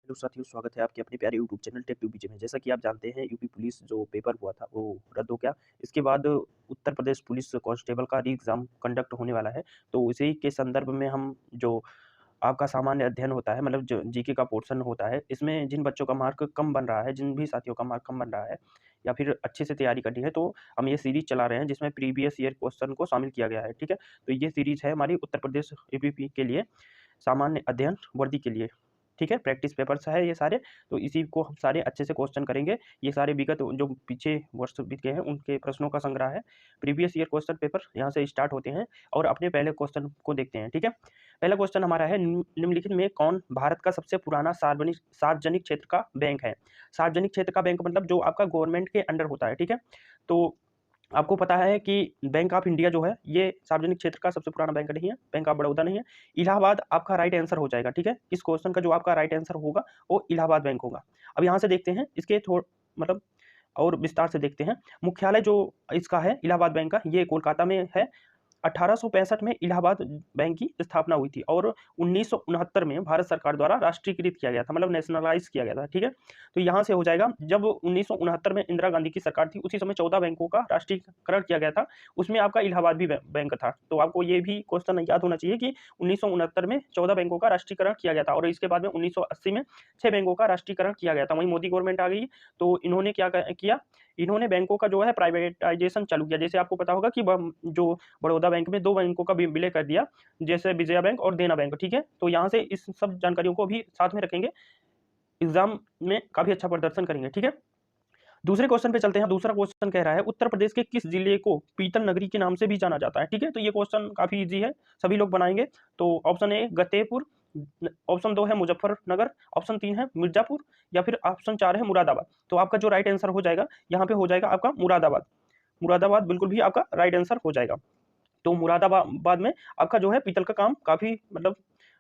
Hello साथियों, स्वागत है आपके अपने प्यारे यूट्यूब चैनल टेक टू बीजे में। जैसा कि आप जानते हैं, यूपी पुलिस जो पेपर हुआ था वो रद्द हो गया। इसके बाद उत्तर प्रदेश पुलिस कांस्टेबल का री एग्ज़ाम कंडक्ट होने वाला है। तो इसी के संदर्भ में हम जो आपका सामान्य अध्ययन होता है, मतलब जो जीके का पोर्शन होता है, इसमें जिन बच्चों का मार्क कम बन रहा है, जिन भी साथियों का मार्क कम बन रहा है या फिर अच्छे से तैयारी करनी है, तो हम ये सीरीज़ चला रहे हैं जिसमें प्रीवियस ईयर क्वेश्चन को शामिल किया गया है, ठीक है? तो ये सीरीज़ है हमारी उत्तर प्रदेश यूपीपी के लिए सामान्य अध्ययन वर्दी के लिए, ठीक है? प्रैक्टिस पेपर्स है ये सारे, तो इसी को हम सारे अच्छे से क्वेश्चन करेंगे। ये सारे विगत जो पीछे वर्ष बीत गए हैं, उनके प्रश्नों का संग्रह है। प्रीवियस ईयर क्वेश्चन पेपर यहाँ से स्टार्ट होते हैं और अपने पहले क्वेश्चन को देखते हैं, ठीक है? पहला क्वेश्चन हमारा है, निम्नलिखित में कौन भारत का सबसे पुराना सार्वजनिक सार्वजनिक क्षेत्र का बैंक है? सार्वजनिक क्षेत्र का बैंक मतलब जो आपका गवर्नमेंट के अंडर होता है, ठीक है? तो आपको पता है कि बैंक ऑफ इंडिया जो है, ये सार्वजनिक क्षेत्र का सबसे पुराना बैंक नहीं है, बैंक ऑफ बड़ौदा नहीं है। इलाहाबाद आपका राइट आंसर हो जाएगा, ठीक है? इस क्वेश्चन का जो आपका राइट आंसर होगा, वो इलाहाबाद बैंक होगा। अब यहाँ से देखते हैं, इसके मतलब और विस्तार से देखते हैं। मुख्यालय जो इसका है इलाहाबाद बैंक का, ये कोलकाता में है। 1865 में इलाहाबाद बैंक की स्थापना हुई थी और 1969 में भारत सरकार द्वारा राष्ट्रीयकृत किया गया था, मतलब नेशनलाइज किया गया था, ठीक है? तो यहाँ से हो जाएगा, जब 1969 में इंदिरा गांधी की सरकार थी, उसी समय 14 बैंकों का राष्ट्रीयकरण किया गया था, उसमें आपका इलाहाबाद भी बैंक था। तो आपको ये भी क्वेश्चन याद होना चाहिए कि 1969 में 14 बैंकों का राष्ट्रीयकरण किया गया था और इसके बाद में 1980 में 6 बैंकों का राष्ट्रीयकरण किया गया था। वहीं मोदी गवर्नमेंट आ गई, तो इन्होंने क्या किया, इन्होंने बैंकों का जो है प्राइवेटाइजेशन चालू किया। जैसे आपको पता होगा कि जो बड़ौदा बैंक में 2 बैंकों का विलय कर दिया, जैसे विजया बैंक और देना बैंक, ठीक है? तो यहाँ से इस सब जानकारियों को भी साथ में रखेंगे, एग्ज़ाम में काफ़ी अच्छा प्रदर्शन करेंगे, ठीक है? दूसरे क्वेश्चन पे चलते हैं। दूसरा क्वेश्चन कह रहा है, उत्तर प्रदेश के किस जिले को पीतल नगरी के नाम से भी जाना जाता है, ठीक है? तो ये क्वेश्चन काफ़ी ईज़ी है, सभी लोग बनाएँगे। तो ऑप्शन ए गतेपुर, ऑप्शन 2 है मुजफ्फरनगर, ऑप्शन 3 है मिर्ज़ापुर या फिर ऑप्शन 4 है मुरादाबाद। तो आपका जो राइट आंसर हो जाएगा, यहाँ पे हो जाएगा आपका मुरादाबाद। मुरादाबाद बिल्कुल भी आपका राइट आंसर हो जाएगा। तो मुरादाबाद में आपका जो है पीतल का काम काफ़ी मतलब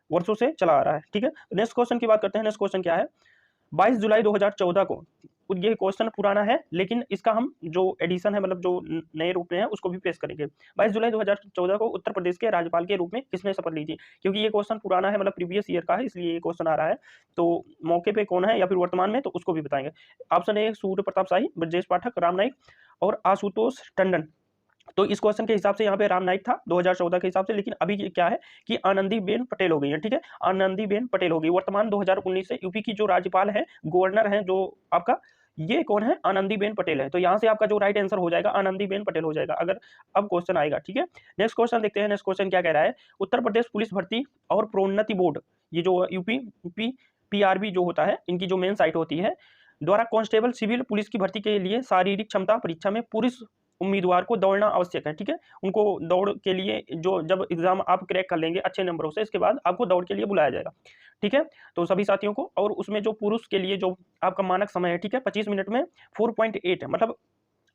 वर्षों से चला आ रहा है, ठीक है? नेक्स्ट क्वेश्चन की बात करते हैं। नेक्स्ट क्वेश्चन क्या है? 22 जुलाई 2014 को, ये क्वेश्चन पुराना है लेकिन इसका हम जो एडिशन है, मतलब जो नए रूप में है, उसको भी पेश करेंगे। 22 जुलाई 2014 को उत्तर प्रदेश के राज्यपाल के रूप में किसने शपथ ली थी? क्योंकि ये क्वेश्चन पुराना है, मतलब प्रीवियस ईयर का है, इसलिए ये क्वेश्चन आ रहा है। तो मौके पे कौन है या फिर वर्तमान में, तो उसको भी बताएंगे। ऑप्शन ए सूर्य प्रताप शाही, ब्रजेश पाठक, राम नाईक और आशुतोष टंडन। तो इस क्वेश्चन के हिसाब से यहाँ पे राम नाईक था 2014 के हिसाब से, लेकिन अभी क्या है कि आनंदीबेन पटेल हो गई है, ठीक है? आनंदीबेन पटेल हो गई। वर्तमान 2019 से यूपी की जो राज्यपाल है, गवर्नर है जो आपका, ये कौन है? आनंदीबेन पटेल है। तो यहाँ से आपका जो राइट आंसर हो जाएगा आनंदीबेन पटेल हो जाएगा, अगर अब क्वेश्चन आएगा, ठीक है? नेक्स्ट क्वेश्चन देखते हैं। नेक्स्ट क्वेश्चन क्या कह रहा है? उत्तर प्रदेश पुलिस भर्ती और प्रोन्नति बोर्ड, ये जो यूपी पीआरबी जो होता है, इनकी जो मेन साइट होती है, द्वारा कांस्टेबल सिविल पुलिस की भर्ती के लिए शारीरिक क्षमता परीक्षा में पुरुष उम्मीदवार को दौड़ना आवश्यक है, ठीक है? उनको दौड़ के लिए, जो जब एग्जाम आप क्रैक कर लेंगे अच्छे नंबरों से, इसके बाद आपको दौड़ के लिए बुलाया जाएगा, ठीक है? तो सभी साथियों को, और उसमें जो पुरुष के लिए जो आपका मानक समय है, ठीक है, 25 मिनट में 4.8 है, मतलब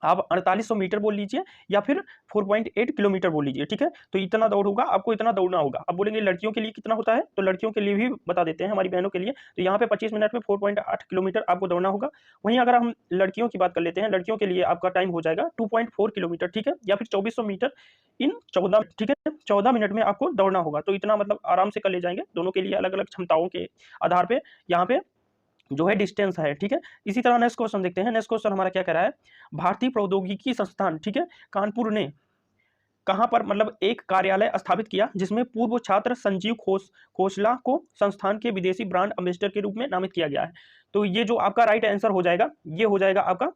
आप 4800 मीटर बोल लीजिए या फिर 4.8 किलोमीटर बोल लीजिए, ठीक है? तो इतना दौड़ होगा, आपको इतना दौड़ना होगा। अब बोलेंगे लड़कियों के लिए कितना होता है, तो लड़कियों के लिए भी बता देते हैं, हमारी बहनों के लिए। तो यहाँ पे 25 मिनट में 4.8 किलोमीटर आपको दौड़ना होगा। वहीं अगर हम लड़कियों की बात कर लेते हैं, लड़कियों के लिए आपका टाइम हो जाएगा 2.4 किलोमीटर, ठीक है? या फिर 2400 मीटर इन 14, ठीक है? 14 मिनट में आपको दौड़ना होगा। तो इतना मतलब आराम से कर ले जाएंगे। दोनों के लिए अलग-अलग क्षमताओं के आधार पे यहाँ पे जो है डिस्टेंस है, ठीक है? इसी तरह नेक्स्ट क्वेश्चन देखते हैं। नेक्स्ट क्वेश्चन हमारा क्या कह रहा है? भारतीय प्रौद्योगिकी संस्थान, ठीक है, कानपुर ने कहाँ पर मतलब एक कार्यालय स्थापित किया, जिसमें पूर्व छात्र संजीव खोसला को संस्थान के विदेशी ब्रांड एम्बेसडर के रूप में नामित किया गया है। तो ये जो आपका राइट आंसर हो जाएगा, ये हो जाएगा आपका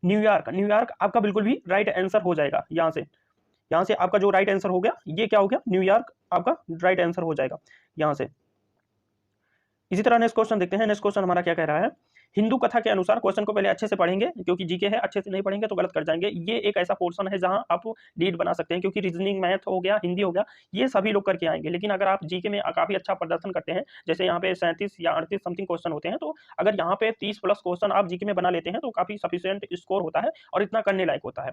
न्यूयॉर्क। न्यूयॉर्क आपका बिल्कुल भी राइट आंसर हो जाएगा। यहाँ से आपका जो राइट आंसर हो गया, ये क्या हो गया? न्यूयॉर्क आपका राइट आंसर हो जाएगा यहाँ से। इसी तरह नेक्स्ट क्वेश्चन देखते हैं। नेक्स्ट क्वेश्चन हमारा क्या कह रहा है? हिंदू कथा के अनुसार, क्वेश्चन को पहले अच्छे से पढ़ेंगे क्योंकि जीके है, अच्छे से नहीं पढ़ेंगे तो गलत कर जाएंगे। ये एक ऐसा पोर्शन है जहां आप लीड बना सकते हैं, क्योंकि रीजनिंग, मैथ हो गया, हिंदी हो गया, ये सभी लोग करके आएंगे। लेकिन अगर आप जीके में काफी अच्छा प्रदर्शन करते हैं, जैसे यहाँ पे 37 या 38 समथिंग क्वेश्चन होते हैं, तो अगर यहाँ पे 30 प्लस क्वेश्चन आप जीके में बना लेते हैं तो काफी सफिशियंट स्कोर होता है और इतना करने लायक होता है।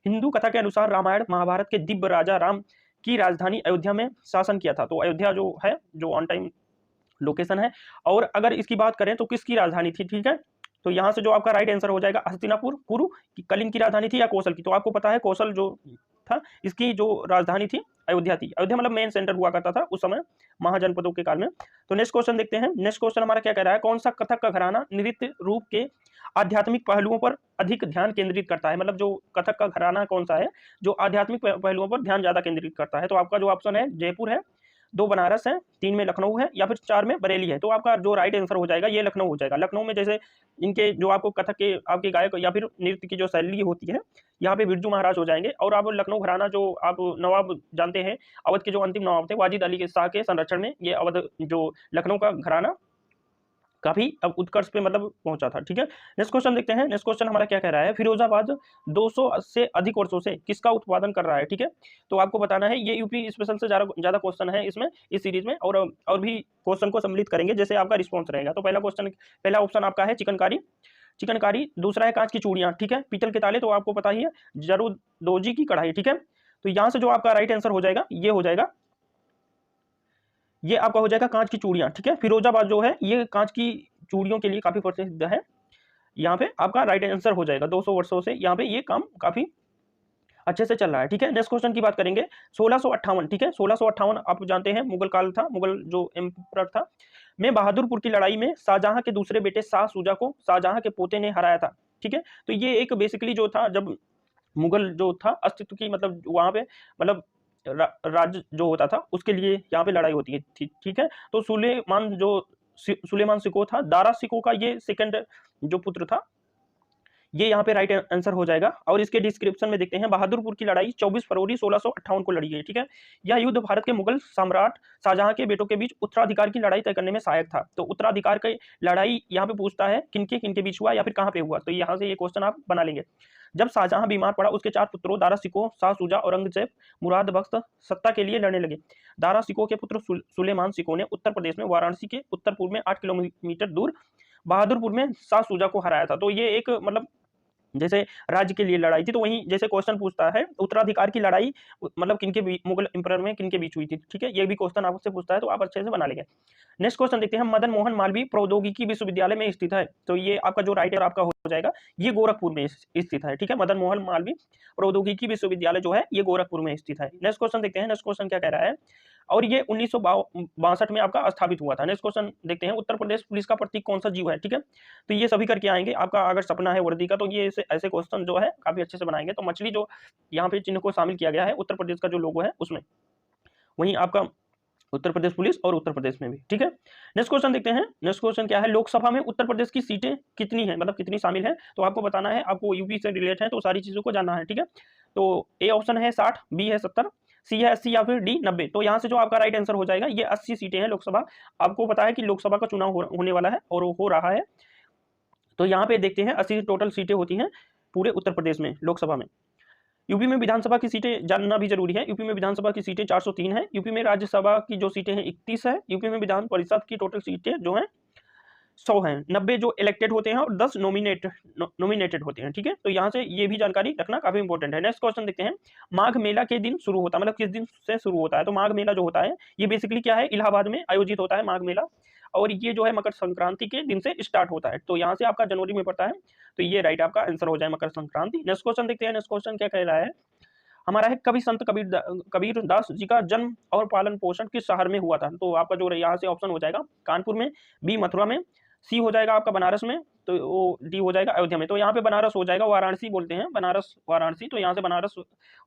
हिंदू कथा के अनुसार रामायण महाभारत के दिव्य राजा राम की राजधानी अयोध्या में शासन किया था। तो अयोध्या जो है, जो ऑन टाइम लोकेशन है। और अगर इसकी बात करें तो किसकी राजधानी थी, ठीक है? तो यहाँ से जो आपका राइट आंसर हो जाएगा हस्तिनापुर, कुरु, कि कलिंग की राजधानी थी या कौशल की। तो आपको पता है कौशल जो था, इसकी जो राजधानी थी अयोध्या थी। अयोध्या मतलब मेन सेंटर हुआ करता था उस समय महाजनपदों के काल में। तो नेक्स्ट क्वेश्चन देखते हैं। नेक्स्ट क्वेश्चन हमारा क्या कह रहा है, कौन सा कथक का घराना नृत्य रूप के आध्यात्मिक पहलुओं पर अधिक ध्यान केंद्रित करता है। मतलब जो कथक का घराना कौन सा है जो आध्यात्मिक पहलुओं पर ध्यान ज्यादा केंद्रित करता है। तो आपका जो ऑप्शन है जयपुर है, 2 बनारस है, 3 में लखनऊ है, या फिर 4 में बरेली है। तो आपका जो राइट आंसर हो जाएगा ये लखनऊ हो जाएगा। लखनऊ में जैसे इनके जो आपको कथक के आपके गायक या फिर नृत्य की जो शैली होती है, यहाँ पे बिरजू महाराज हो जाएंगे। और आप लखनऊ घराना जो आप नवाब जानते हैं, अवध के जो अंतिम नवाब थे वाजिद अली के शाह के संरक्षण में ये अवध जो लखनऊ का घराना काफी अब उत्कर्ष पे मतलब पहुंचा था। ठीक है, नेक्स्ट क्वेश्चन देखते हैं। नेक्स्ट क्वेश्चन हमारा क्या कह रहा है, फिरोजाबाद 200 से अधिक वर्षों से किसका उत्पादन कर रहा है। ठीक है, तो आपको बताना है, ये यूपी स्पेशल से ज्यादा क्वेश्चन है इसमें, इस सीरीज में, और भी क्वेश्चन को सम्मिलित करेंगे जैसे आपका रिस्पॉन्स रहेगा। तो पहला ऑप्शन आपका है चिकनकारी, दूसरा है कांच की चूड़ियां, ठीक है, पीतल के ताले तो आपको पता ही है, जरूदोजी की कढ़ाई। ठीक है, तो यहां से जो आपका राइट आंसर हो जाएगा ये हो जाएगा, ये आपका हो जाएगा कांच की चूड़ियां। ठीक है, फिरोजाबाद जो है ये कांच की चूड़ियों के लिए काफी प्रसिद्ध है। यहाँ पे आपका राइट आंसर हो जाएगा, 200 वर्षों से यहाँ पे ये काम काफी अच्छे से चल रहा है। ठीक है, नेक्स्ट क्वेश्चन की बात करेंगे 1658। ठीक है, 1658 आप जानते हैं मुगल काल था, मुगल जो एम्परर था, में बहादुरपुर की लड़ाई में शाहजहां के दूसरे बेटे शाह शुजा को शाहजहां के पोते ने हराया था। ठीक है, तो ये एक बेसिकली जो था, जब मुगल जो था अस्तित्व की मतलब वहां पे मतलब राज्य जो होता था उसके लिए यहाँ पे लड़ाई होती है। ठीक है, तो सुलेमान सिको था, दारा सिको का ये सेकंड जो पुत्र था, ये यहाँ पे राइट आंसर हो जाएगा। और इसके डिस्क्रिप्शन में देखते हैं, बहादुरपुर की लड़ाई 24 फरवरी 1658 को लड़ी गई। ठीक है, यह युद्ध भारत के मुगल सम्राट शाहजहां के बेटों के बीच उत्तराधिकार की लड़ाई तय करने में सहायक था। तो उत्तराधिकार की लड़ाई यहाँ पे पूछता है किनके बीच हुआ या फिर कहाँ पे हुआ, तो यहाँ से ये क्वेश्चन आप बना लेंगे। जब शाहजहां बीमार पड़ा, उसके 4 पुत्रों दारा सिको, शाह शुजा, औरंगजेब, मुराद बख्श सत्ता के लिए लड़ने लगे। दारा सिको के पुत्र सुलेमान सिको ने उत्तर प्रदेश में वाराणसी के उत्तर पूर्व में 8 किलोमीटर दूर बहादुरपुर में शाह शुजा को हराया था। तो ये एक मतलब जैसे राज्य के लिए लड़ाई थी, तो वहीं जैसे क्वेश्चन पूछता है उत्तराधिकार की लड़ाई मतलब किनके बीच, मुगल एम्परर में किनके बीच हुई थी। ठीक है, ये भी क्वेश्चन आपसे पूछता है तो आप अच्छे से बना लेंगे। नेक्स्ट क्वेश्चन देखते हैं, मदन मोहन मालवीय प्रौद्योगिकी विश्वविद्यालय में स्थित है। तो ये आपका जो राइट आपका हो जाएगा, ये गोरखपुर में स्थित है। ठीक है, मदन मोहन मालवीय प्रौद्योगिकी विश्वविद्यालय जो है ये गोरखपुर में स्थित है। नेक्स्ट क्वेश्चन देखते हैं। नेक्स्ट क्वेश्चन क्या कह रहा है, और ये 1962 में आपका स्थापित हुआ था। नेक्स्ट क्वेश्चन देखते हैं, उत्तर प्रदेश पुलिस का प्रतीक कौन सा जीव है। ठीक है, तो ये सभी करके आएंगे। आपका अगर सपना है वर्दी का तो ये ऐसे क्वेश्चन जो है काफी अच्छे से बनाएंगे। तो मछली जो यहाँ पे चिन्ह को शामिल किया गया है उत्तर प्रदेश का जो लोगो है उसमें, वहीं आपका उत्तर प्रदेश पुलिस और उत्तर प्रदेश में भी। ठीक है, नेक्स्ट क्वेश्चन देखते हैं। नेक्स्ट क्वेश्चन क्या है, लोकसभा में उत्तर प्रदेश की सीटें कितनी है, मतलब कितनी शामिल है, तो आपको बताना है। आपको यूपी से रिलेट है तो सारी चीजों को जानना है। ठीक है, तो ए ऑप्शन है 60, बी है 70, सी है 80 या फिर डी 90। तो यहाँ से जो आपका राइट आंसर हो जाएगा ये 80 सीटें हैं लोकसभा। आपको पता है कि लोकसभा का चुनाव होने वाला है और हो रहा है, तो यहाँ पे देखते हैं 80 टोटल सीटें होती हैं पूरे उत्तर प्रदेश में लोकसभा में। यूपी में विधानसभा की सीटें जानना भी जरूरी है। यूपी में विधानसभा की सीटें 403 है। यूपी में राज्यसभा की जो सीटें हैं 31 है। यूपी में विधान परिषद की टोटल सीटें जो हैं 100 हैं। 90 जो इलेक्टेड होते हैं और 10 नॉमिनेटेड होते हैं। ठीक है, तो यहाँ से ये भी जानकारी रखना काफी इंपॉर्टेंट है। नेक्स्ट क्वेश्चन देखते हैं, माघ मेला के दिन शुरू होता है, मतलब किस दिन से शुरू होता है। तो माघ मेला जो होता है ये बेसिकली क्या है, इलाहाबाद में आयोजित होता है माघ मेला, और ये जो है मकर संक्रांति के दिन से स्टार्ट होता है। तो यहाँ से आपका जनवरी में पड़ता है, तो ये राइट आपका आंसर हो जाए मकर संक्रांति। नेक्स्ट क्वेश्चन देखते हैं। नेक्स्ट क्वेश्चन क्या कह रहा है हमारा है, कवि संत कबीर दास जी का जन्म और पालन पोषण किस शहर में हुआ था। तो आपका जो यहाँ से ऑप्शन हो जाएगा कानपुर में, बी मथुरा में, सी हो जाएगा आपका बनारस में, तो वो डी हो जाएगा अयोध्या में। तो यहाँ पे बनारस हो जाएगा, वाराणसी बोलते हैं, बनारस वाराणसी, तो यहाँ से बनारस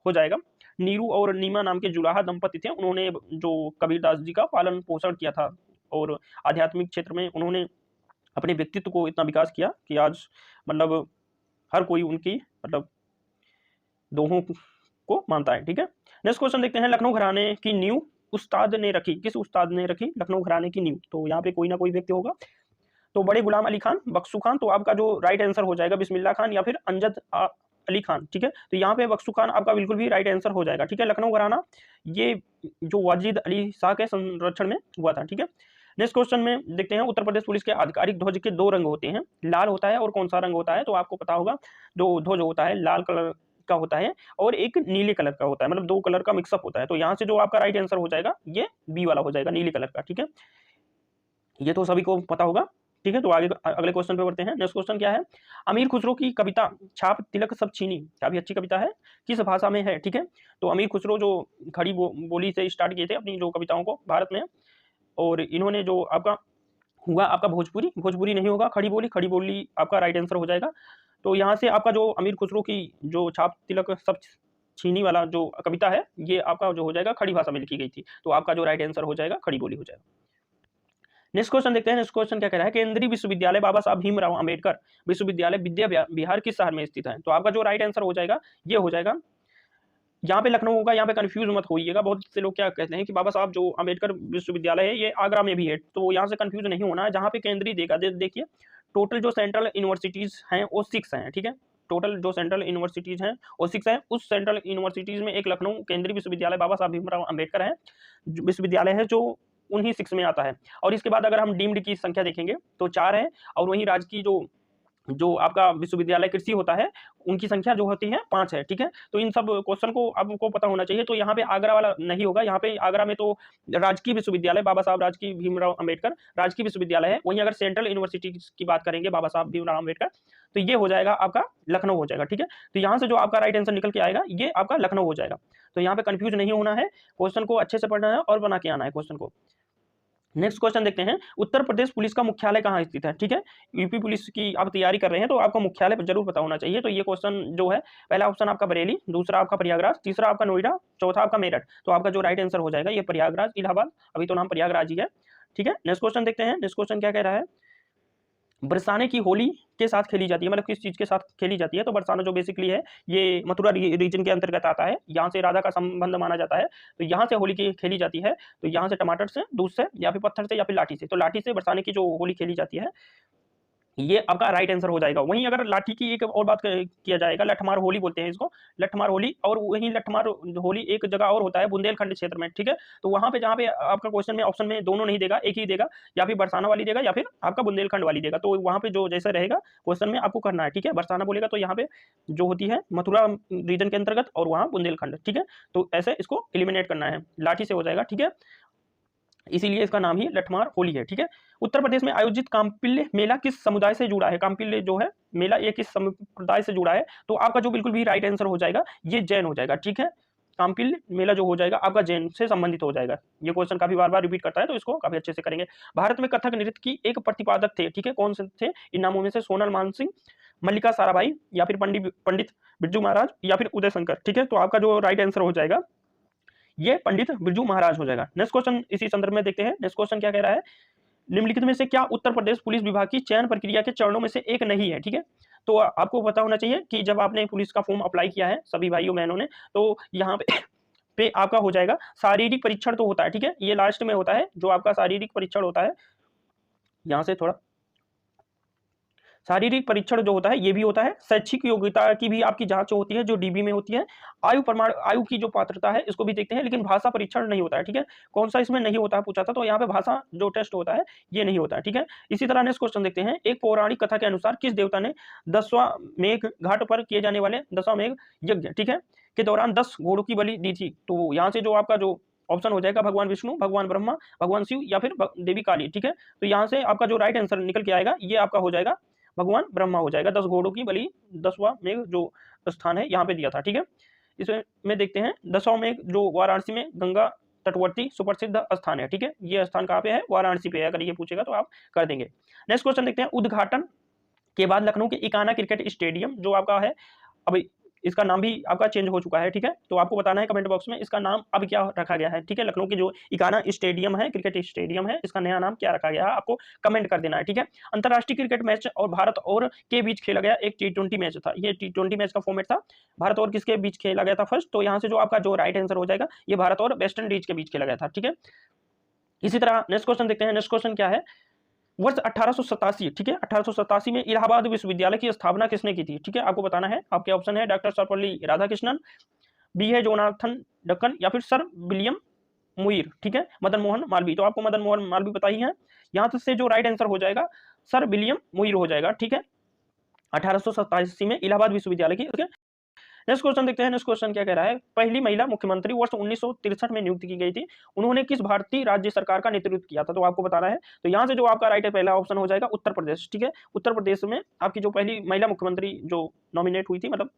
हो जाएगा। नीरू और नीमा नाम के जुलाहा दंपति थे, उन्होंने जो कबीरदास जी का पालन पोषण किया था और आध्यात्मिक क्षेत्र में उन्होंने अपने व्यक्तित्व को इतना विकास किया कि आज मतलब हर कोई उनकी मतलब दोहों को मानता है। ठीक है, नेक्स्ट क्वेश्चन देखते हैं, लखनऊ घराने की नींव उस्ताद ने रखी, किस उस्ताद ने रखी लखनऊ घराने की नींव। तो यहाँ पे कोई ना कोई व्यक्ति होगा, तो बड़े गुलाम अली खान, बख्शू खान, तो आपका जो राइट आंसर हो जाएगा बिस्मिल्लाह खान या फिर अमजद अली खान। ठीक है, तो यहाँ पे बख्शू खान आपका बिल्कुल भी राइट आंसर हो जाएगा। ठीक है, लखनऊ घराना ये जो वाजिद अली शाह के संरक्षण में हुआ था। ठीक है, नेक्स्ट क्वेश्चन में देखते हैं, उत्तर प्रदेश पुलिस के आधिकारिक ध्वज के 2 रंग होते हैं, लाल होता है और कौन सा रंग होता है। तो आपको पता होगा जो ध्वज होता है लाल कलर का होता है और एक नीले कलर का होता है, मतलब 2 कलर का मिक्सअप होता है। तो यहाँ से जो आपका राइट आंसर हो जाएगा ये बी वाला हो जाएगा, नीले कलर का। ठीक है, ये तो सभी को पता होगा। ठीक है, तो आगे अगले क्वेश्चन पे बढ़ते हैं। नेक्स्ट क्वेश्चन क्या है, अमीर खुसरो की कविता छाप तिलक सब छीनी काफी अच्छी कविता है, किस भाषा में है? ठीक है, तो अमीर खुसरो जो खड़ी बोली से स्टार्ट किए थे अपनी जो कविताओं को भारत में, और इन्होंने जो आपका हुआ आपका भोजपुरी, भोजपुरी नहीं होगा, खड़ी बोली आपका राइट आंसर हो जाएगा। तो यहाँ से आपका जो अमीर खुसरो की जो छाप तिलक सब छीनी वाला जो कविता है, ये आपका जो हो जाएगा खड़ी भाषा में लिखी गई थी, तो आपका जो राइट आंसर हो जाएगा खड़ी बोली हो जाएगा। नेक्स्ट क्वेश्चन देखते हैं। नेक्स्ट क्वेश्चन क्या कह रहा है, केंद्रीय विश्वविद्यालय बाबा साहब भीमराव अंबेडकर विश्वविद्यालय विद्या बिहार किस शहर में स्थित है? तो आपका जो राइट आंसर हो जाएगा ये हो जाएगा, यहाँ पे लखनऊ होगा, यहाँ पे कंफ्यूज मत होइएगा। बहुत से लोग क्या कहते हैं कि बाबा साहब जो अंबेडकर विश्वविद्यालय है ये आगरा में भी है, तो यहाँ से कंफ्यूज नहीं होना है। जहाँ पे केंद्रीय देगा देखिए, टोटल जो सेंट्रल यूनिवर्सिटीज हैं वो 6 हैं, ठीक है, टोटल जो सेंट्रल यूनिवर्सिटीज हैं वो 6 हैं। उस सेंट्रल यूनिवर्सिटीज में एक लखनऊ केंद्रीय विश्वविद्यालय बाबा साहब भीमराव अंबेडकर है विश्वविद्यालय है, जो उन्हीं 6 में आता है। और इसके बाद अगर हम डीम्ड की संख्या देखेंगे तो 4 है, और वहीं राज्य की जो आपका विश्वविद्यालय कृषि होता है उनकी संख्या जो होती है 5 है, ठीक है। तो इन सब क्वेश्चन को आपको पता होना चाहिए। तो यहाँ पे आगरा वाला नहीं होगा, यहाँ पे आगरा में तो राजकीय विश्वविद्यालय बाबा साहब राजकीय भीमराव अंबेडकर राजकीय विश्वविद्यालय है। वहीं अगर सेंट्रल यूनिवर्सिटी की बात करेंगे बाबा साहब भीमराव अंबेडकर, तो ये हो जाएगा आपका लखनऊ हो जाएगा, ठीक है। तो यहाँ से जो आपका राइट आंसर निकल के आएगा ये आपका लखनऊ हो जाएगा। तो यहाँ पे कंफ्यूज नहीं होना है, क्वेश्चन को अच्छे से पढ़ना है और बना के आना है क्वेश्चन को। नेक्स्ट क्वेश्चन देखते हैं, उत्तर प्रदेश पुलिस का मुख्यालय कहाँ स्थित है? ठीक है, यूपी पुलिस की आप तैयारी कर रहे हैं तो आपका मुख्यालय जरूर पता होना चाहिए। तो ये क्वेश्चन जो है, पहला ऑप्शन आपका बरेली, दूसरा आपका प्रयागराज, तीसरा आपका नोएडा, चौथा आपका मेरठ। तो आपका जो राइट आंसर हो जाएगा ये प्रयागराज इलाहाबाद, अभी तो नाम प्रयागराज ही है, ठीक है। नेक्स्ट क्वेश्चन देखते हैं। नेक्स्ट क्वेश्चन क्या कह रहा है, बरसाने की होली के साथ खेली जाती है, मतलब किस चीज के साथ खेली जाती है? तो बरसाना जो बेसिकली है ये मथुरा रीजन के अंतर्गत आता है, यहाँ से राधा का संबंध माना जाता है। तो यहाँ से होली की खेली जाती है, तो यहाँ से टमाटर से, दूध से, या फिर पत्थर से, या फिर लाठी से। तो लाठी से बरसाने की जो होली खेली जाती है ये आपका राइट आंसर हो जाएगा। वहीं अगर लाठी की एक और बात किया जाएगा, लठमार होली बोलते हैं इसको, लठमार होली। और वहीं लठमार होली एक जगह और होता है बुंदेलखंड क्षेत्र में, ठीक है। तो वहां पे जहाँ पे आपका क्वेश्चन में ऑप्शन में दोनों नहीं देगा, एक ही देगा, या फिर बरसाना वाली देगा या फिर आपका बुंदेलखंड वाली देगा। तो वहां पे जो जैसा रहेगा क्वेश्चन में आपको करना है, ठीक है। बरसाना बोलेगा तो यहाँ पे जो होती है मथुरा रीजन के अंतर्गत, और वहाँ बुंदेलखंड, ठीक है। तो ऐसे इसको एलिमिनेट करना है, लाठी से हो जाएगा, ठीक है। इसीलिए इसका नाम ही लठमार होली है, ठीक है। उत्तर प्रदेश में आयोजित कांपिल्य मेला किस समुदाय से जुड़ा है? कांपिल्य जो है मेला ये किस संप्रदाय से जुड़ा है? तो आपका जो बिल्कुल भी राइट आंसर हो जाएगा ये जैन हो जाएगा, ठीक है। कांपिल्य मेला जो हो जाएगा आपका जैन से संबंधित हो जाएगा। ये क्वेश्चन काफी बार रिपीट करता है, तो इसको काफी अच्छे से करेंगे। भारत में कथक नृत्य की एक प्रतिपादक थे, ठीक है, कौन से थे? इन नामों में से सोनल मानसिंह, मल्लिका साराभाई, या फिर पंडित बिरजू महाराज, या फिर उदय शंकर, ठीक है। तो आपका जो राइट आंसर हो जाएगा ये पंडित बिरजू महाराज हो जाएगा। नेक्स्ट क्वेश्चन इसी संदर्भ में देखते हैं। नेक्स्ट क्वेश्चन क्या कह रहा है, निम्नलिखित में से क्या उत्तर प्रदेश पुलिस विभाग की चयन प्रक्रिया के चरणों में से एक नहीं है? ठीक है, तो आपको पता होना चाहिए कि जब आपने पुलिस का फॉर्म अप्लाई किया है सभी भाइयों बहनों ने, तो यहाँ पे आपका हो जाएगा शारीरिक परीक्षण तो होता है, ठीक है, ये लास्ट में होता है जो आपका शारीरिक परीक्षण होता है। यहाँ से थोड़ा शारीरिक परीक्षण जो होता है ये भी होता है, शैक्षिक योग्यता की भी आपकी जांच होती है जो डीबी में होती है, आयु की जो पात्रता है इसको भी देखते हैं, लेकिन भाषा परीक्षण नहीं होता है, ठीक है। कौन सा इसमें नहीं होता है पूछा था, तो यहाँ पे भाषा जो टेस्ट होता है ये नहीं होता है, ठीक है। इसी तरह नेक्स्ट क्वेश्चन देखते हैं, एक पौराणिक कथा के अनुसार किस देवता ने 10वां मेघ घाट पर किए जाने वाले 10वां मेघ यज्ञ, ठीक है, के दौरान 10 घोड़ों की बलि दी थी? तो यहाँ से जो आपका जो ऑप्शन हो जाएगा भगवान विष्णु, भगवान ब्रह्मा, भगवान शिव, या फिर देवी काली, ठीक है। तो यहाँ से आपका जो राइट आंसर निकल के आएगा ये आपका हो जाएगा भगवान ब्रह्मा हो जाएगा। 10 घोड़ों की बलि 10वां मेघ जो स्थान है यहाँ पे दिया था, ठीक है। इसमें देखते हैं 10वां मेघ जो वाराणसी में गंगा तटवर्ती सुप्रसिद्ध स्थान है, ठीक है। ये स्थान कहाँ पे है? वाराणसी पे है। अगर ये पूछेगा तो आप कर देंगे। नेक्स्ट क्वेश्चन देखते हैं, उद्घाटन के बाद लखनऊ के इकाना क्रिकेट स्टेडियम जो आपका है, अब इसका नाम भी आपका चेंज हो चुका है, ठीक है। तो आपको बताना है कमेंट बॉक्स में इसका नाम अब क्या रखा गया है, ठीक है। लखनऊ की जो इकाना स्टेडियम है, क्रिकेट स्टेडियम है, इसका नया नाम क्या रखा गया है आपको कमेंट कर देना है, ठीक है। अंतरराष्ट्रीय क्रिकेट मैच और भारत और के बीच खेला गया एक T20 मैच था, ये T20 मैच का फॉर्मेट था। भारत और किसके बीच खेला गया था फर्स्ट? तो यहाँ से जो आपका जो राइट आंसर हो जाएगा ये भारत और वेस्ट इंडीज के बीच खेला गया था, ठीक है। इसी तरह नेक्स्ट क्वेश्चन देखते हैं। नेक्स्ट क्वेश्चन क्या है, वर्ष 1887, ठीक है, 1887 में इलाहाबाद विश्वविद्यालय की स्थापना किसने की थी? ठीक है, आपको बताना है। आपके ऑप्शन है डॉक्टर सर्वपल्ली राधाकृष्णन, बी है जोनाथन डक्कन, या फिर सर विलियम मुइर, ठीक है, मदन मोहन मालवीय। तो आपको मदन मोहन मालवीय पता ही है, यहाँ से जो राइट आंसर हो जाएगा सर विलियम मुइर हो जाएगा, ठीक है। 1887 में इलाहाबाद विश्वविद्यालय की नेक्स्ट क्वेश्चन देखते हैं। नेक्स्ट क्वेश्चन क्या कह रहा है, पहली महिला मुख्यमंत्री वर्ष 1963 में नियुक्त की गई थी, उन्होंने किस भारतीय राज्य सरकार का नेतृत्व किया था, तो आपको बताना है। तो यहाँ से जो आपका राइट है पहला ऑप्शन हो जाएगा उत्तर प्रदेश, ठीक है। उत्तर प्रदेश में आपकी जो पहली महिला मुख्यमंत्री जो नॉमिनेट हुई थी, मतलब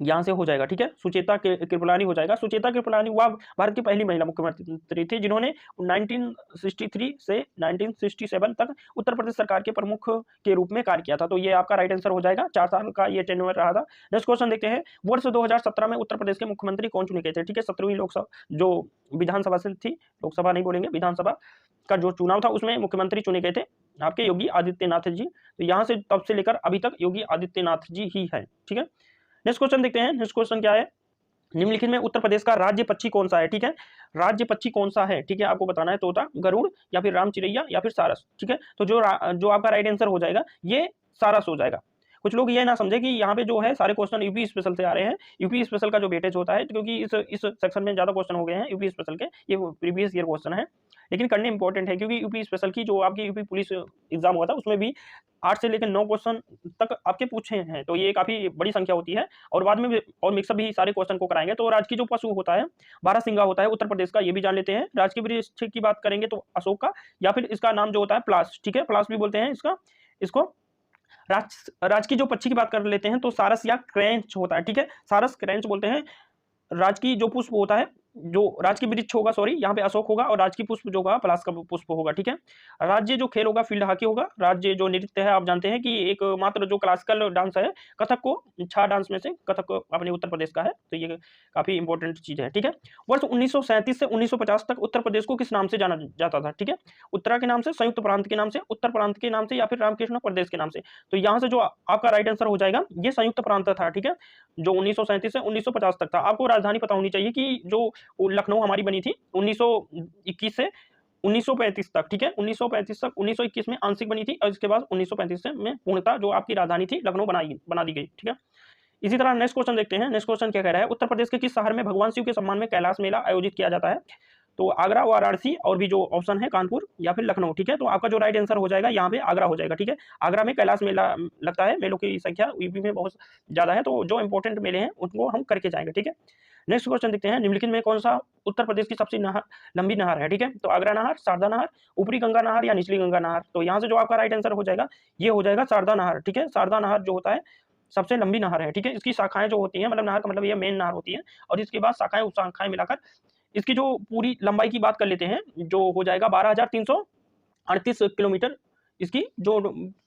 यहाँ से हो जाएगा, ठीक है, सुचेता कृपलानी हो जाएगा। सुचेता कृपलानी वह भारत की पहली महिला मुख्यमंत्री थी जिन्होंने 1963 से 1967 तक उत्तर प्रदेश सरकार के प्रमुख के रूप में कार्य किया था। तो ये आपका राइट आंसर हो जाएगा, 4 साल का ये टेन्योर रहा था। नेक्स्ट क्वेश्चन देखते हैं, वर्ष 2017 में उत्तर प्रदेश के मुख्यमंत्री कौन चुने गए थे, ठीक है। 17वीं लोकसभा जो विधानसभा से थी, लोकसभा नहीं बोलेंगे, विधानसभा का जो चुनाव था उसमें मुख्यमंत्री चुने गए थे आपके योगी आदित्यनाथ जी। तो यहाँ से तब से लेकर अभी तक योगी आदित्यनाथ जी ही है, ठीक है। नेक्स्ट क्वेश्चन देखते हैं। नेक्स्ट क्वेश्चन क्या है, निम्नलिखित में उत्तर प्रदेश का राज्य पक्षी कौन सा है, ठीक है। राज्य पक्षी कौन सा है, ठीक है, आपको बताना है, तोता, गरुड़ या फिर राम चिरैया या फिर सारस, ठीक है। तो जो आपका राइट आंसर हो जाएगा ये सारस हो जाएगा। कुछ लोग ये ना समझे कि यहाँ पे जो है सारे क्वेश्चन यूपी स्पेशल से आ रहे हैं, यूपी स्पेशल का जो वेटेज होता है, क्योंकि इस सेक्शन में ज्यादा क्वेश्चन हो गए हैं यूपी स्पेशल के, ये प्रीवियस ईयर क्वेश्चन है, लेकिन करने इंपॉर्टेंट है क्योंकि यूपी स्पेशल की जो आपकी यूपी पुलिस एग्जाम हुआ था उसमें भी 8 से लेकर 9 क्वेश्चन तक आपके पूछे हैं, तो ये काफी बड़ी संख्या होती है। और बाद में और मिक्सअप भी सारे क्वेश्चन को कराएंगे। तो राजकीय जो पशु होता है बारहसिंगा होता है उत्तर प्रदेश का, ये भी जान लेते हैं। राजकीय वृक्ष की बात करेंगे तो अशोक का, या फिर इसका नाम जो होता है प्लास, ठीक है, प्लास भी बोलते हैं इसको। राजकीय जो पक्षी की बात कर लेते हैं तो सारस या क्रैंच होता है, ठीक है, सारस क्रैंच बोलते हैं। राजकीय जो पुष्प होता है, जो राजकीय वृक्ष होगा, सॉरी, यहाँ पे अशोक होगा, और राजकीय पुष्प जो होगा पलाश का पुष्प होगा, ठीक है। राज्य जो खेल होगा फील्ड हॉकी होगा। राज्य जो नृत्य है आप जानते हैं कि एक मात्र जो क्लासिकल डांस है कथक को, 6 डांस में से कथक अपने उत्तर प्रदेश का है, तो ये काफी इंपॉर्टेंट चीज है, ठीक है। वर्ष 1937 से 1950 तक उत्तर प्रदेश को किस नाम से जाना जाता था, ठीक है। उत्तरा के नाम से, संयुक्त प्रांत के नाम से, उत्तर प्रांत के नाम से, या फिर रामकृष्ण प्रदेश के नाम से। तो यहाँ से जो आपका राइट आंसर हो जाएगा ये संयुक्त प्रांत था, ठीक है, जो 1937 से 1950 तक था। आपको राजधानी पता होनी चाहिए कि जो लखनऊ हमारी बनी थी 1921 से 1935 तक, ठीक है, 1935 तक, 1921 में आंशिक बनी थी और इसके बाद 1935 से में पूर्णतः जो आपकी राजधानी थी लखनऊ बना दी गई, ठीक है। इसी तरह नेक्स्ट क्वेश्चन देखते हैं। नेक्स्ट क्वेश्चन क्या कह रहा है, उत्तर प्रदेश के किस शहर में भगवान शिव के सम्मान में कैलाश मेला आयोजित किया जाता है। तो आगरा, वाराणसी, और भी जो ऑप्शन है कानपुर या फिर लखनऊ, ठीक है। तो आपका जो राइट आंसर हो जाएगा यहाँ पे आगरा हो जाएगा, ठीक है। आगरा में कैलाश मेला लगता है, मेलों की संख्या यूपी में बहुत ज्यादा है, तो जो इंपॉर्टेंट मेले हैं उनको हम करके जाएंगे, ठीक है। नेक्स्ट क्वेश्चन देखते हैं, निम्नलिखित में कौन सा उत्तर प्रदेश की सबसे लंबी नहर है, ठीक है। तो आगरा नहर, शारदा नहर, ऊपरी गंगा नहर या निचली गंगा नहर। तो यहाँ से जो आपका राइट आंसर हो जाएगा ये हो जाएगा शारदा नहर, ठीक है। शारदा नहर जो होता है सबसे लंबी नहर है, ठीक है। इसकी शाखाएं जो होती हैं, मतलब नहर का मतलब ये मेन नहर होती है, और इसके बाद शाखाएं उप शाखाएं मिलाकर इसकी जो पूरी लंबाई की बात कर लेते हैं, जो हो जाएगा 12,338 किलोमीटर इसकी जो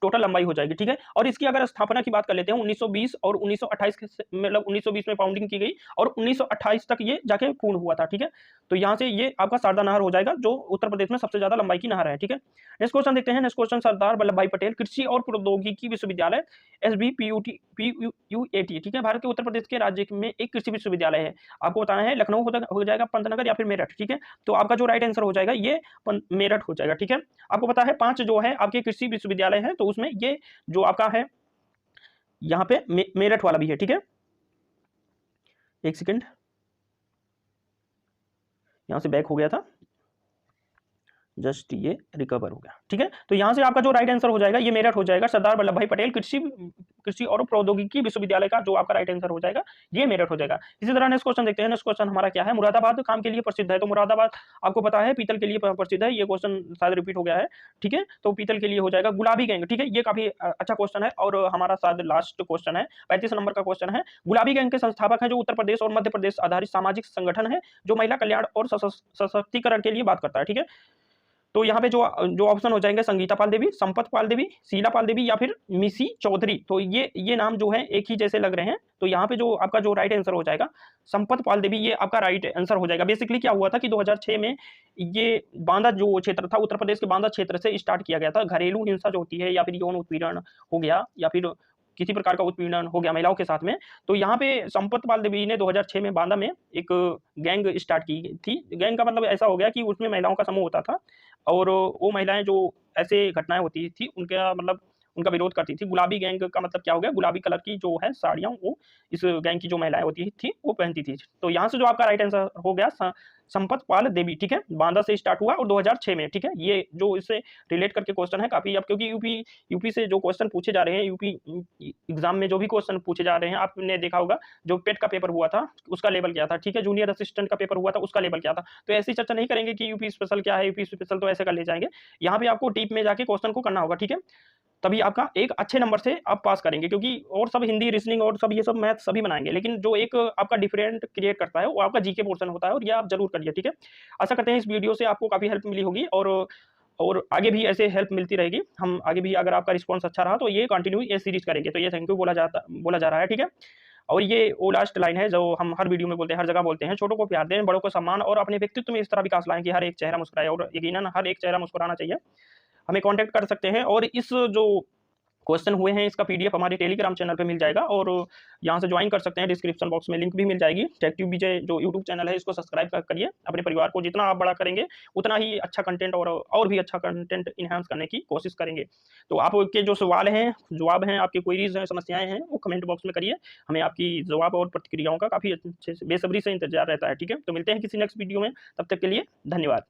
टोटल लंबाई हो जाएगी, ठीक है। और इसकी अगर स्थापना की बात कर लेते हैं 1920 और 1928 मतलब 1920 में फाउंडिंग की गई और 1928 तक ये जाके पूर्ण हुआ था, ठीक है। तो यहाँ से ये आपका शारदा नहर हो जाएगा जो उत्तर प्रदेश में सबसे ज्यादा लंबाई की नहर है, ठीक है। नेक्स्ट क्वेश्चन देखते हैं। नेक्स्ट क्वेश्चन, सरदार वल्लभ भाई पटेल कृषि और प्रौद्योगिकी विश्वविद्यालय SBPUAT, ठीक है, भारत के उत्तर प्रदेश के राज्य में एक कृषि विश्वविद्यालय है। आपको बताना है लखनऊ हो जाएगा, पंतनगर या फिर मेरठ, ठीक है। तो आपका जो राइट आंसर हो जाएगा ये मेरठ हो जाएगा, ठीक है। आपको पता है 5 जो है आपके कृषि विश्वविद्यालय है, तो उसमें ये जो आपका है यहाँ पे मेरठ वाला भी है, ठीक है। एक सेकंड, यहां से बैक हो गया था, जस्ट ये रिकवर हो गया, ठीक है। तो यहां से आपका जो राइट आंसर हो जाएगा ये मेरठ हो जाएगा। सरदार वल्लभ भाई पटेल कृषि और प्रौद्योगिकी विश्वविद्यालय का जो आपका राइट आंसर हो जाएगा ये मेरठ हो जाएगा। इसी तरह नेक्स्ट क्वेश्चन देखते हैं। नेक्स्ट क्वेश्चन हमारा क्या है, मुरादाबाद काम के लिए प्रसिद्ध है। तो मुरादाबाद आपको पता है पीतल के लिए प्रसिद्ध है, ये क्वेश्चन शायद रिपीट हो गया है, ठीक है। तो पीतल के लिए हो जाएगा। गुलाबी गैंग, ठीक है, ये काफी अच्छा क्वेश्चन है और हमारा शायद लास्ट क्वेश्चन है, 35 नंबर का क्वेश्चन है। गुलाबी गैंग के संस्थापक है जो उत्तर प्रदेश और मध्य प्रदेश आधारित सामाजिक संगठन है जो महिला कल्याण और सशक्तिकरण के लिए बात करता है, ठीक है। तो यहाँ पे जो ऑप्शन हो जाएंगे संगीता पाल देवी, संपत पाल देवी, शीला पाल देवी या फिर मिसी चौधरी। तो ये नाम जो है एक ही जैसे लग रहे हैं, तो यहाँ पे जो आपका जो राइट आंसर हो जाएगा संपत पाल देवी, ये आपका राइट आंसर हो जाएगा। बेसिकली क्या हुआ था कि 2006 में ये बांदा जो क्षेत्र था उत्तर प्रदेश के बांदा क्षेत्र से स्टार्ट किया गया था। घरेलू हिंसा जो होती है या फिर यौन उत्पीड़न हो गया या फिर किसी प्रकार का उत्पीड़न हो गया महिलाओं के साथ में, तो यहाँ पे संपत पाल देवी ने 2006 में बांदा में एक गैंग स्टार्ट की थी। गैंग का मतलब ऐसा हो गया कि उसमें महिलाओं का समूह होता था और वो महिलाएं जो ऐसे घटनाएं होती थी उनका मतलब उनका विरोध करती थी। गुलाबी गैंग का मतलब क्या हो गया, गुलाबी कलर की जो है साड़ियाँ वो इस गैंग की जो महिलाएँ होती थी वो पहनती थी। तो यहाँ से जो आपका राइट आंसर हो गया संपत पाल देवी, ठीक है, बांदा से स्टार्ट हुआ और 2006 में, ठीक है। ये जो इससे रिलेट करके क्वेश्चन है काफी, अब क्योंकि यूपी से जो क्वेश्चन पूछे जा रहे हैं, यूपी एग्जाम में जो भी क्वेश्चन पूछे जा रहे हैं, आपने देखा होगा जो पेट का पेपर हुआ था उसका लेवल क्या था, ठीक है, जूनियर असिस्टेंट का पेपर हुआ था उसका लेवल क्या था। तो ऐसी चर्चा नहीं करेंगे कि यूपी स्पेशल क्या है, यूपी स्पेशल तो ऐसे कर ले जाएंगे। यहाँ पे आपको डीप में जाके क्वेश्चन को करना होगा, ठीक है, तभी आपका एक अच्छे नंबर से आप पास करेंगे, क्योंकि और सब हिंदी रीजनिंग और सब ये सब मैथ सभी बनाएंगे, लेकिन जो एक आपका डिफरेंट क्रिएट करता है वो आपका जीके पोर्शन होता है, और ये आप जरूर करिए, ठीक है। आशा करते हैं इस वीडियो से आपको काफी हेल्प मिली होगी, और आगे भी ऐसे हेल्प मिलती रहेगी। हम आगे भी अगर आपका रिस्पॉन्स अच्छा रहा तो ये कंटिन्यू ये सीरीज करेंगे। तो ये थैंक यू बोला जा रहा है, ठीक है। और ये वो लास्ट लाइन है जो हम हर वीडियो में बोलते हैं, हर जगह बोलते हैं, छोटों को प्यार दें, बड़ों को सम्मान, और अपने व्यक्तित्व में इस तरह विकास लाएं कि हर एक चेहरा मुस्कुराए, और यकीनन हर एक चेहरा मुस्कुराना चाहिए। हमें कांटेक्ट कर सकते हैं, और इस जो क्वेश्चन हुए हैं इसका पीडीएफ हमारे टेलीग्राम चैनल पे मिल जाएगा, और यहाँ से ज्वाइन कर सकते हैं। डिस्क्रिप्शन बॉक्स में लिंक भी मिल जाएगी। टेक्ट्यूब विजय जो यूट्यूब चैनल है इसको सब्सक्राइब करिए। अपने परिवार को जितना आप बड़ा करेंगे उतना ही अच्छा कंटेंट और भी अच्छा कंटेंट इन्हांस करने की कोशिश करेंगे। तो आपके जो सवाल हैं, जवाब हैं, आपकी क्वेरीज हैं, समस्याएं हैं, वो कमेंट बॉक्स में करिए। हमें आपकी जवाब और प्रतिक्रियाओं का काफी अच्छे से बेसब्री से इंतजार रहता है, ठीक है। तो मिलते हैं किसी नेक्स्ट वीडियो में, तब तक के लिए धन्यवाद।